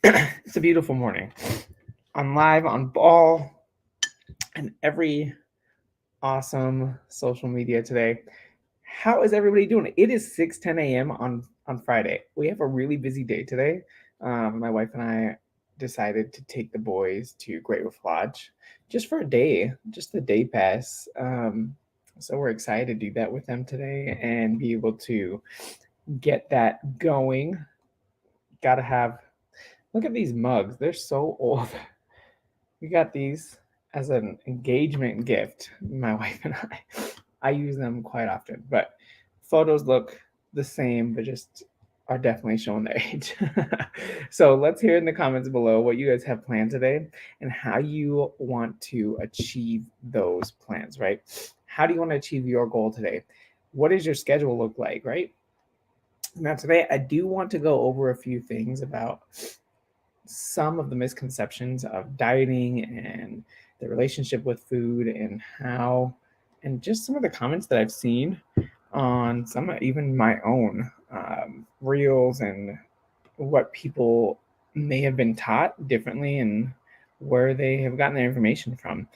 It's a beautiful morning. I'm live on Ball and every awesome social media today. How is everybody doing? It is 6:10 a.m. on Friday. We have a really busy day today. My wife and I decided to take the boys to Great Wolf Lodge just for a day, just the day pass. So we're excited to do that with them today and be able to get that going. Gotta have, look at these mugs. They're so old. We got these as an engagement gift, my wife and I. I use them quite often, but photos look the same, but just are definitely showing their age. So let's hear in the comments below what you guys have planned today and how you want to achieve those plans, right? How do you want to achieve your goal today? What does your schedule look like, right? Now, today I do want to go over a few things about some of the misconceptions of dieting and the relationship with food and how, and just some of the comments that I've seen on some, even my own reels, and what people may have been taught differently and where they have gotten their information from.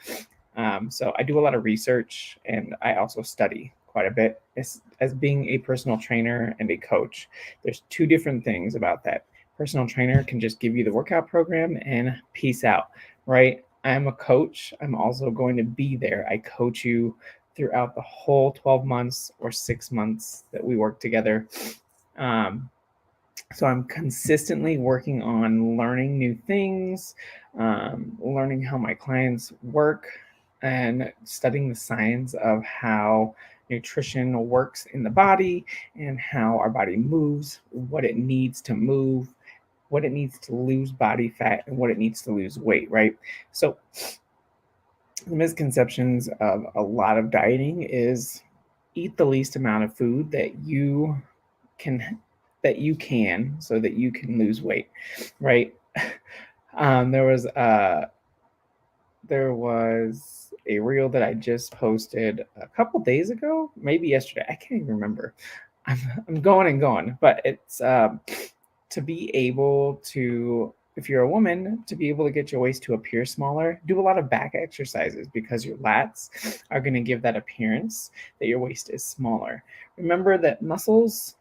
So I do a lot of research and I also study quite a bit as being a personal trainer and a coach. There's two different things about that. Personal trainer can just give you the workout program and peace out, right? I'm a coach. I'm also going to be there. I coach you throughout the whole 12 months or 6 months that we work together. Um, so I'm consistently working on learning new things, learning how my clients work, and studying the science of how nutrition works in the body and how our body moves, what it needs to move, what it needs to lose body fat, and what it needs to lose weight, right? So the misconceptions of a lot of dieting is eat the least amount of food can that you can so that you can lose weight, right? um, there was a there was a reel that I just posted a couple days ago, maybe yesterday. I can't even remember. I'm going and going, but it's to be able to, if you're a woman, to be able to get your waist to appear smaller, do a lot of back exercises because your lats are going to give that appearance that your waist is smaller. Remember that muscles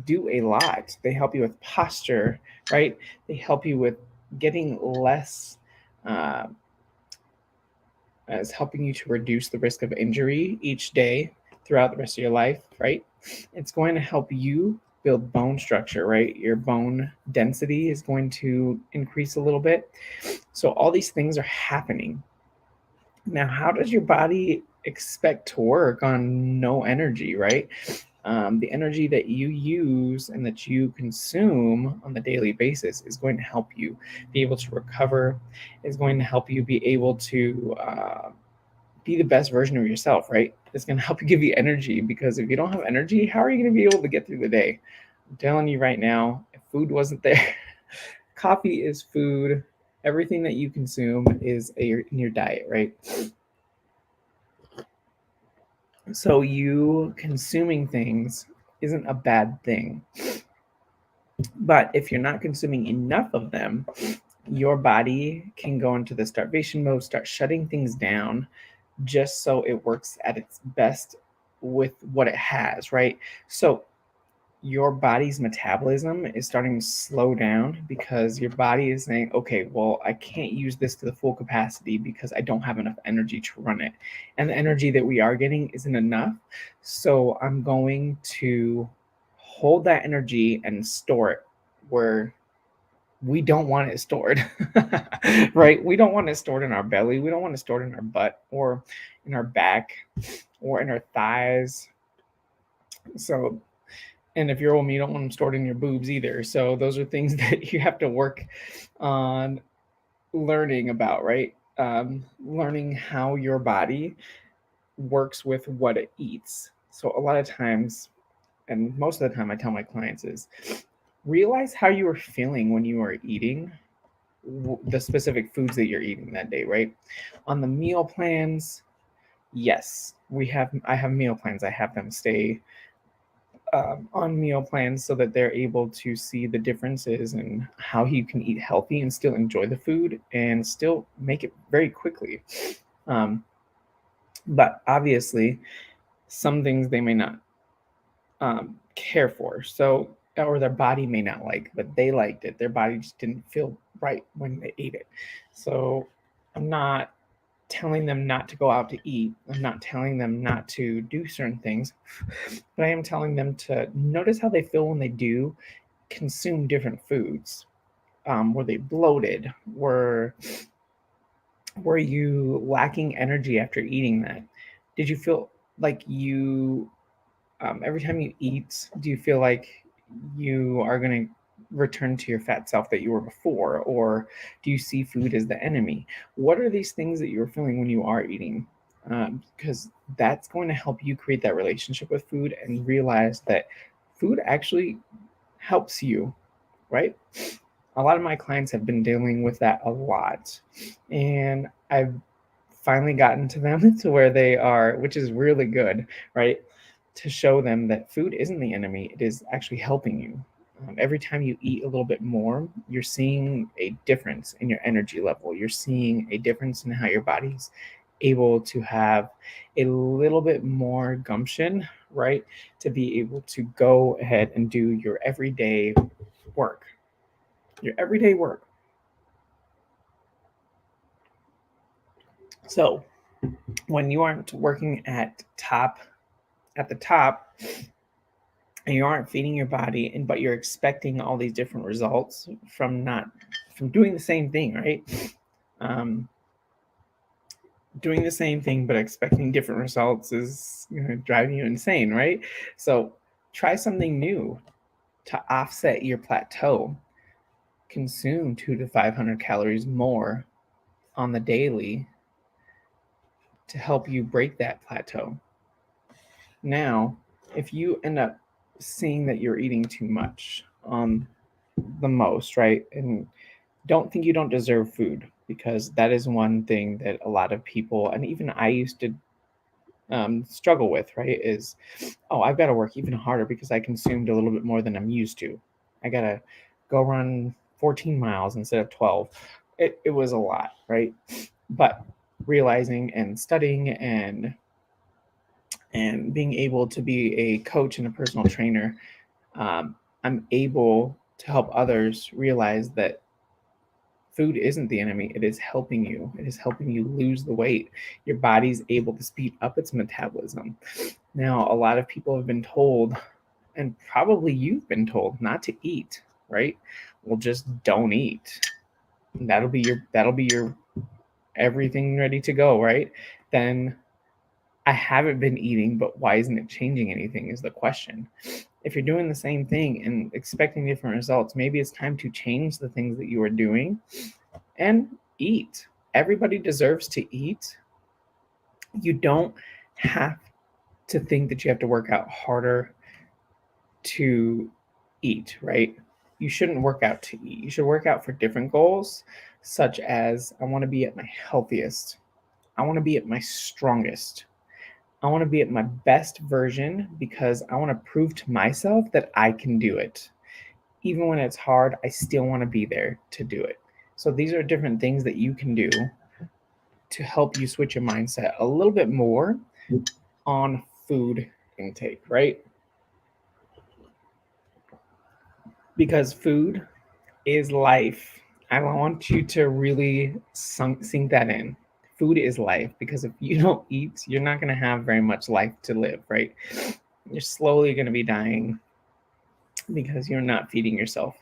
do a lot. They help you with posture, right? They help you with getting less, uh, as helping you to reduce the risk of injury each day throughout the rest of your life, right? It's going to help you build bone structure, right? Your bone density is going to increase a little bit. So all these things are happening. Now, how does your body expect to work on no energy, right? The energy that you use and that you consume on the daily basis is going to help you be able to recover, is going to help you be able to be the best version of yourself, right? It's going to help you give you energy, because if you don't have energy, how are you going to be able to get through the day? I'm telling you right now, if food wasn't there, coffee is food. Everything that you consume is in your diet, right? So you consuming things isn't a bad thing. But if you're not consuming enough of them, your body can go into the starvation mode, start shutting things down just so it works at its best with what it has, right? So your body's metabolism is starting to slow down because your body is saying, okay, well, I can't use this to the full capacity because I don't have enough energy to run it. And the energy that we are getting isn't enough. So I'm going to hold that energy and store it where we don't want it stored. Right? We don't want it stored in our belly. We don't want it stored in our butt or in our back or in our thighs. So, and if you're a woman, you don't want them stored in your boobs either. So those are things that you have to work on learning about, right? Learning how your body works with what it eats. So a lot of times, and most of the time I tell my clients is, realize how you are feeling when you are eating the specific foods that you're eating that day, right? On the meal plans, yes, I have meal plans. I have them stay on meal plans so that they're able to see the differences and how you can eat healthy and still enjoy the food and still make it very quickly. Um, but obviously, some things they may not care for. So, or their body may not like, but they liked it. Their body just didn't feel right when they ate it. So, I'm not telling them not to go out to eat. I'm not telling them not to do certain things, but I am telling them to notice how they feel when they do consume different foods. Were they bloated? Were you lacking energy after eating that? Did you feel like you every time you eat, do you feel like you are going to return to your fat self that you were before? Or do you see food as the enemy? What are these things that you're feeling when you are eating? Because that's going to help you create that relationship with food and realize that food actually helps you, right? A lot of my clients have been dealing with that a lot. And I've finally gotten to them to where they are, which is really good, right? To show them that food isn't the enemy, it is actually helping you. Every time you eat a little bit more, you're seeing a difference in your energy level. You're seeing a difference in how your body's able to have a little bit more gumption, right? To be able to go ahead and do your everyday work. Your everyday work. So when you aren't working at the top and you aren't feeding your body and but you're expecting all these different results from doing the same thing, right? um, Doing the same thing but expecting different results is going to drive you insane, right? So try something new to offset your plateau. Consume 2 to 500 calories more on the daily to help you break that plateau. Now, if you end up seeing that you're eating too much on the most, right? And don't think you don't deserve food, because that is one thing that a lot of people, and even I used to struggle with, right? Is, oh, I've got to work even harder because I consumed a little bit more than I'm used to. I got to go run 14 miles instead of 12. It was a lot, right? But realizing and studying and being able to be a coach and a personal trainer, I'm able to help others realize that food isn't the enemy. It is helping you. It is helping you lose the weight. Your body's able to speed up its metabolism. Now, a lot of people have been told, and probably you've been told, not to eat, right? Well, just don't eat. That'll be your everything ready to go, right? Then I haven't been eating, but why isn't it changing anything is the question. If you're doing the same thing and expecting different results, maybe it's time to change the things that you are doing and eat. Everybody deserves to eat. You don't have to think that you have to work out harder to eat, right? You shouldn't work out to eat. You should work out for different goals, such as I want to be at my healthiest. I want to be at my strongest. I want to be at my best version because I want to prove to myself that I can do it. Even when it's hard, I still want to be there to do it. So these are different things that you can do to help you switch your mindset a little bit more on food intake, right? Because food is life. I want you to really sink that in. Food is life, because if you don't eat, you're not going to have very much life to live, right? You're slowly going to be dying because you're not feeding yourself.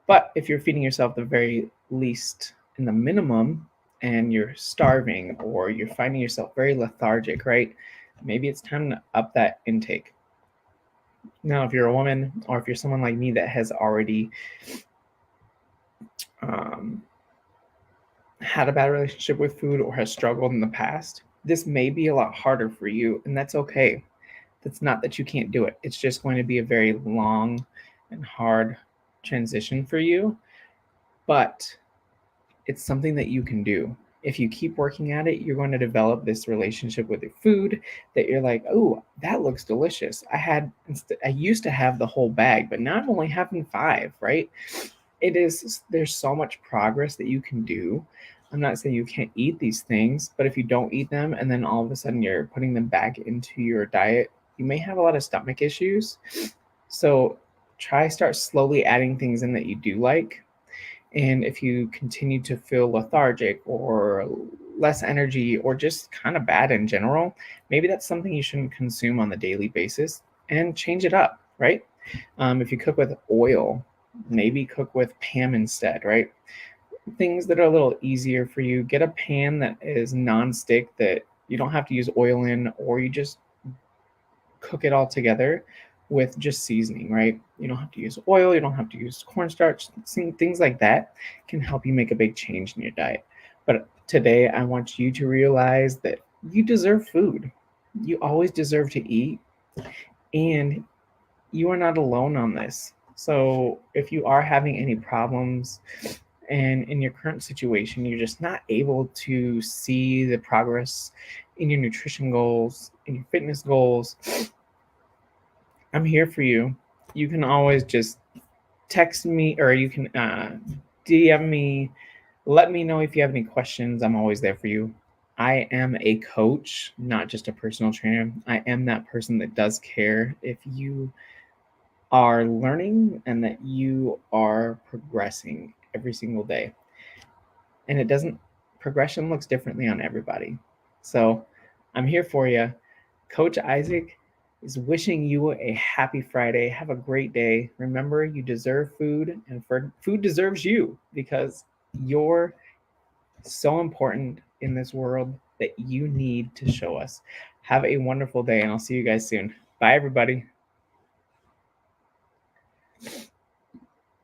But if you're feeding yourself the very least in the minimum and you're starving or you're finding yourself very lethargic, right? Maybe it's time to up that intake. Now, if you're a woman or if you're someone like me that has already had a bad relationship with food or has struggled in the past, this may be a lot harder for you, and that's okay. That's not that you can't do it. It's just going to be a very long and hard transition for you, but it's something that you can do. if you keep working at it, you're going to develop this relationship with your food that you're like, oh, that looks delicious. I used to have the whole bag, but now I'm only having 5, right? There's so much progress that you can do. I'm not saying you can't eat these things, but if you don't eat them and then all of a sudden you're putting them back into your diet, you may have a lot of stomach issues. So start slowly adding things in that you do like. And if you continue to feel lethargic or less energy or just kind of bad in general, maybe that's something you shouldn't consume on the daily basis and change it up, right? If you cook with oil, maybe cook with Pam instead, right? Things that are a little easier for you. Get a pan that is non-stick that you don't have to use oil in, or you just cook it all together with just seasoning, right? You don't have to use oil, you don't have to use cornstarch. Things like that can help you make a big change in your diet. But today, I want you to realize that you deserve food. You always deserve to eat, and you are not alone on this. So, if you are having any problems and in your current situation, you're just not able to see the progress in your nutrition goals, in your fitness goals, I'm here for you. You can always just text me, or you can DM me. Let me know if you have any questions. I'm always there for you. I am a coach, not just a personal trainer. I am that person that does care if you are learning and that you are progressing every single day. And progression looks differently on everybody. So I'm here for you. Coach Isaac is wishing you a happy Friday. Have a great day. Remember, you deserve food, and food deserves you, because you're so important in this world that you need to show us. Have a wonderful day, and I'll see you guys soon. Bye, everybody.